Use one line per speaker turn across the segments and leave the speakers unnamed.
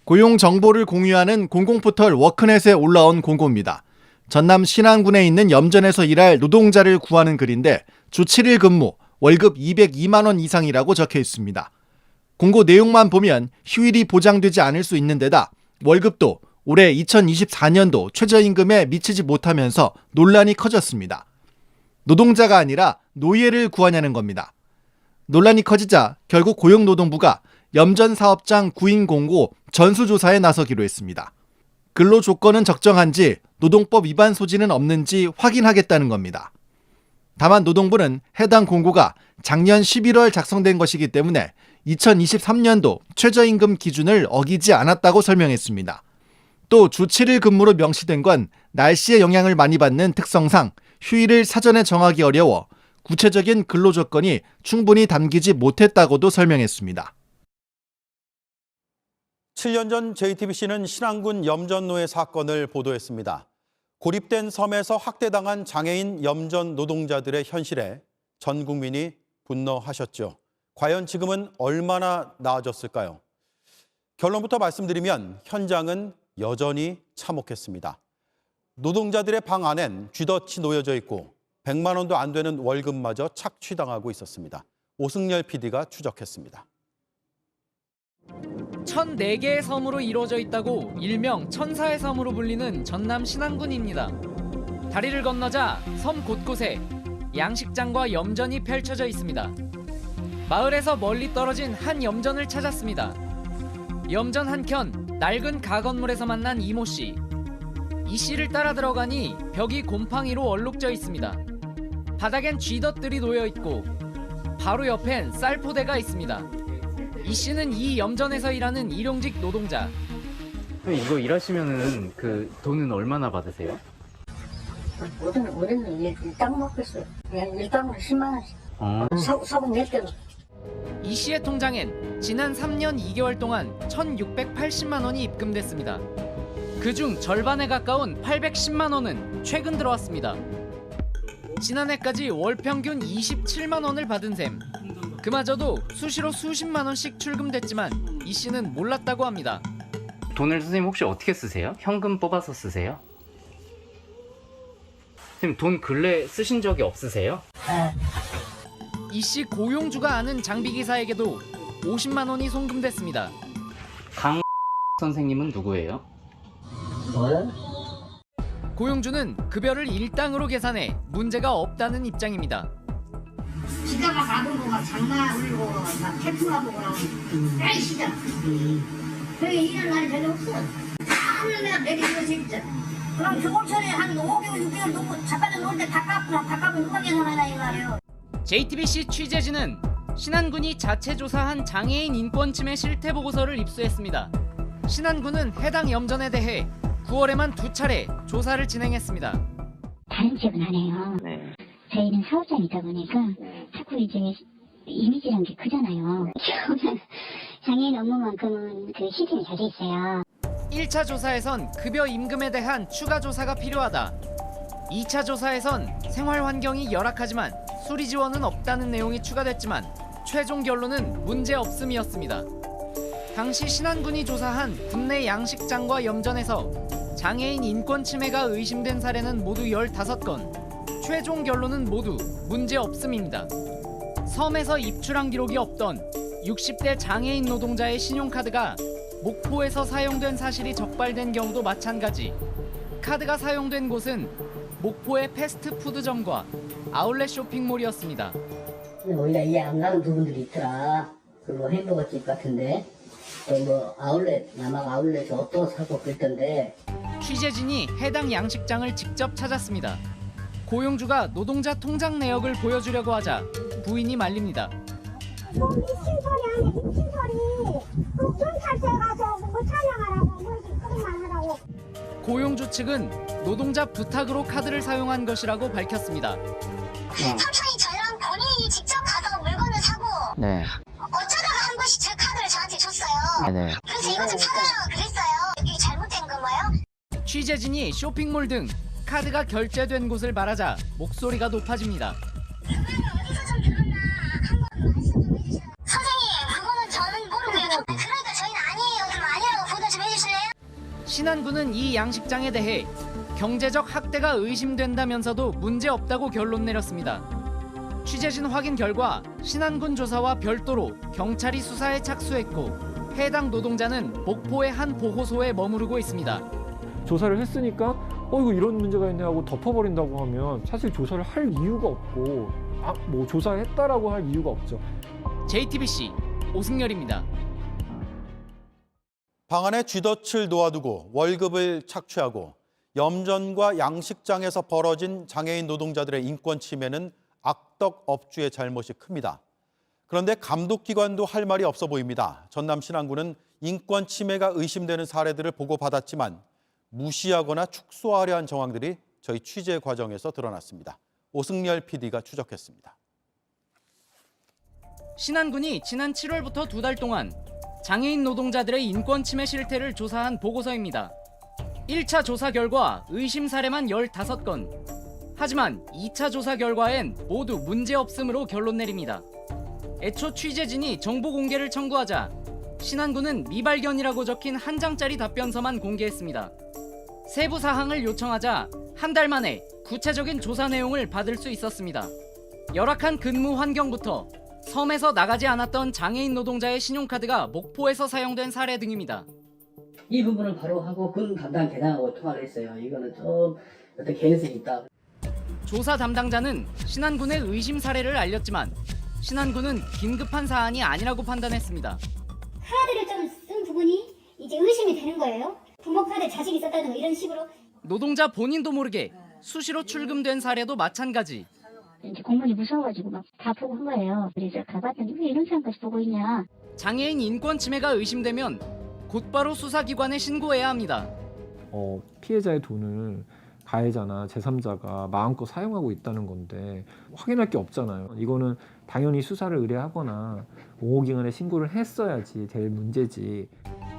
고용 정보를 공유하는 공공포털 워크넷에 올라온 공고입니다. 전남 신안군에 있는 염전에서 일할 노동자를 구하는 글인데 주 7일 근무, 월급 202만 원 이상이라고 적혀 있습니다. 공고 내용만 보면 휴일이 보장되지 않을 수 있는 데다 월급도 올해 2024년도 최저임금에 미치지 못하면서 논란이 커졌습니다. 노동자가 아니라 노예를 구하냐는 겁니다. 논란이 커지자 결국 고용노동부가 염전 사업장 구인 공고 전수조사에 나서기로 했습니다. 근로 조건은 적정한지 노동법 위반 소지는 없는지 확인하겠다는 겁니다. 다만 노동부는 해당 공고가 작년 11월 작성된 것이기 때문에 2023년도 최저임금 기준을 어기지 않았다고 설명했습니다. 또 주 7일 근무로 명시된 건 날씨의 영향을 많이 받는 특성상 휴일을 사전에 정하기 어려워 구체적인 근로 조건이 충분히 담기지 못했다고도 설명했습니다.
7년 전 JTBC는 신안군 염전노예 사건을 보도했습니다. 고립된 섬에서 학대당한 장애인 염전 노동자들의 현실에 전 국민이 분노하셨죠. 과연 지금은 얼마나 나아졌을까요? 결론부터 말씀드리면 현장은 여전히 참혹했습니다. 노동자들의 방 안엔 쥐덫이 놓여져 있고 100만 원도 안 되는 월급마저 착취당하고 있었습니다. 오승열 PD가 추적했습니다.
1004개의 섬으로 이루어져 있다고 일명 천사의 섬으로 불리는 전남 신안군입니다. 다리를 건너자 섬 곳곳에 양식장과 염전이 펼쳐져 있습니다. 마을에서 멀리 떨어진 한 염전을 찾았습니다. 염전 한켠 낡은 가건물에서 만난 이모 씨. 이 씨를 따라 들어가니 벽이 곰팡이로 얼룩져 있습니다. 바닥엔 쥐덫들이 놓여 있고 바로 옆엔 쌀포대가 있습니다. 이 씨는 이 염전에서 일하는 일용직 노동자.
이거 일하시면은 그 돈은 얼마나 받으세요?
우리는 일당 먹겠어요. 그냥 일당으로 10만 원씩. 소금 낼 때도.
이 씨의 통장엔 지난 3년 2개월 동안 1,680만 원이 입금됐습니다. 그중 절반에 가까운 810만 원은 최근 들어왔습니다. 지난해까지 월 평균 27만 원을 받은 셈. 그마저도 수시로 수십만 원씩 출금됐지만 이 씨는 몰랐다고 합니다.
돈을 선생님 혹시 어떻게 쓰세요? 현금 뽑아서 쓰세요? 선생님 돈 근래 쓰신 적이 없으세요?
이 씨 고용주가 아는 장비기사에게도 50만 원이 송금됐습니다.
강 선생님은 누구예요?
뭐야?
고용주는 급여를 일당으로 계산해 문제가 없다는 입장입니다.
진짜 막 아들고 막 장마 울고 막 태풍하고 그러면 에이 진짜 그게 일할 날이 별로 없어. 다는 내가 내리고 진짜 그럼 겨울철에 한 5개월 6개월 놓고 잠깐 놀 때 다 깎고 누가 계산하나 이 말이에요.
JTBC 취재진은 신안군이 자체 조사한 장애인 인권 침해 실태 보고서를 입수했습니다. 신안군은 해당 염전에 대해 9월에만 2차례 조사를 진행했습니다.
다른 지역은 안 해요.
네.
저희는 사업장이다 보니까 자꾸 이제 이미지란 게 크잖아요. 장애인 업무만큼은 그 시스템이 잘 돼 있어요.
1차 조사에선 급여 임금에 대한 추가 조사가 필요하다. 2차 조사에선 생활 환경이 열악하지만 수리 지원은 없다는 내용이 추가됐지만 최종 결론은 문제 없음이었습니다. 당시 신안군이 조사한 국내 양식장과 염전에서 장애인 인권 침해가 의심된 사례는 모두 15건. 최종 결론은 모두 문제 없음입니다. 섬에서 입출한 기록이 없던 60대 장애인 노동자의 신용카드가 목포에서 사용된 사실이 적발된 경우도 마찬가지. 카드가 사용된 곳은 목포의 패스트푸드점과 아울렛 쇼핑몰이었습니다.
원래 이해 안 가는 부분들이 있더라. 그 뭐 햄버거집 같은데 또 뭐 아울렛 남학 아울렛에서 옷도 사고 그랬던데.
취재진이 해당 양식장을 직접 찾았습니다. 고용주가 노동자 통장 내역을 보여주려고 하자 부인이 말립니다.
뭐 미친 소리 아니 미친 소리. 돈 탈때 가서 뭐 촬영하라고 뭐 그런 말 하라고.
고용주 측은 노동자 부탁으로 카드를 사용한 것이라고 밝혔습니다.
삼촌이 저랑 본인이 직접 가서 물건을 사고
네.
어쩌다가 한 번씩 제 카드를 저한테 줬어요.
네.
그래서 이거 좀 찾아라고 그랬어요. 이게 잘못된 건가요?
취재진이 쇼핑몰 등 카드가 결제된 곳을 말하자 목소리가 높아집니다.
어디서 좀 들었나 한번 말씀 좀 해주세요. 선생님 그거는 저는 모르고요. 그러니까 저희는 아니에요. 그럼 아니라고 보도 좀
신안군은 이 양식장에 대해 경제적 학대가 의심된다면서도 문제없다고 결론 내렸습니다. 취재진 확인 결과 신안군 조사와 별도로 경찰이 수사에 착수했고 해당 노동자는 목포의 한 보호소에 머무르고 있습니다.
조사를 했으니까 이거 이런 문제가 있네 하고 덮어버린다고 하면 사실 조사를 할 이유가 없고 뭐 조사했다라고 할 이유가 없죠.
JTBC 오승열입니다.
방 안에 쥐덫을 놓아두고 월급을 착취하고 염전과 양식장에서 벌어진 장애인 노동자들의 인권 침해는 악덕 업주의 잘못이 큽니다. 그런데 감독기관도 할 말이 없어 보입니다. 전남 신안군은 인권 침해가 의심되는 사례들을 보고받았지만 무시하거나 축소하려 한 정황들이 저희 취재 과정에서 드러났습니다. 오승열 PD가 추적했습니다.
신안군이 지난 7월부터 2달 동안 장애인 노동자들의 인권 침해 실태를 조사한 보고서입니다. 1차 조사 결과 의심 사례만 15건. 하지만 2차 조사 결과엔 모두 문제없음으로 결론 내립니다. 애초 취재진이 정보 공개를 청구하자 신안군은 미발견이라고 적힌 한 장짜리 답변서만 공개했습니다. 세부 사항을 요청하자 한 달 만에 구체적인 조사 내용을 받을 수 있었습니다. 열악한 근무 환경부터 섬에서 나가지 않았던 장애인 노동자의 신용카드가 목포에서 사용된 사례 등입니다.
이 부분을 바로 하고 군 담당 대장하고 통화를 했어요. 이거는 좀 어떤 개연성이 있다.
조사 담당자는 신안군의 의심 사례를 알렸지만 신안군은 긴급한 사안이 아니라고 판단했습니다.
카드를 좀 쓴 부분이 이제 의심이 되는 거예요. 부모 카드에 자식이 있었다는 이런 식으로.
노동자 본인도 모르게 수시로 출금된 사례도 마찬가지.
이제 공무원이 무서워가지고 막 다 보고 한 거예요. 그래서 가봤더니 왜 이런 사람까지 보고 있냐.
장애인 인권 침해가 의심되면 곧바로 수사기관에 신고해야 합니다.
피해자의 돈을 가해자나 제3자가 마음껏 사용하고 있다는 건데 확인할 게 없잖아요. 이거는 당연히 수사를 의뢰하거나 공호기관에 신고를 했어야지 될 문제지.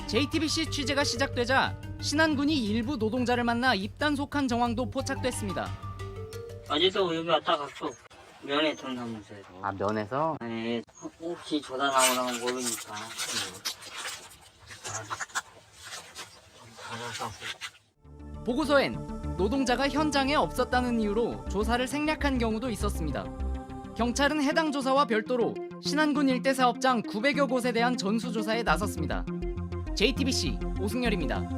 JTBC 취재가 시작되자 신안군이 일부 노동자를 만나 입단속한 정황도 포착됐습니다.
어제도 여기 왔다 갔어. 면회 통하면서요.
아, 면에서?
네, 혹시 조사 나오나 모르니까.
보고서엔 노동자가 현장에 없었다는 이유로 조사를 생략한 경우도 있었습니다. 경찰은 해당 조사와 별도로 신안군 일대 사업장 900여 곳에 대한 전수조사에 나섰습니다. JTBC 오승열입니다.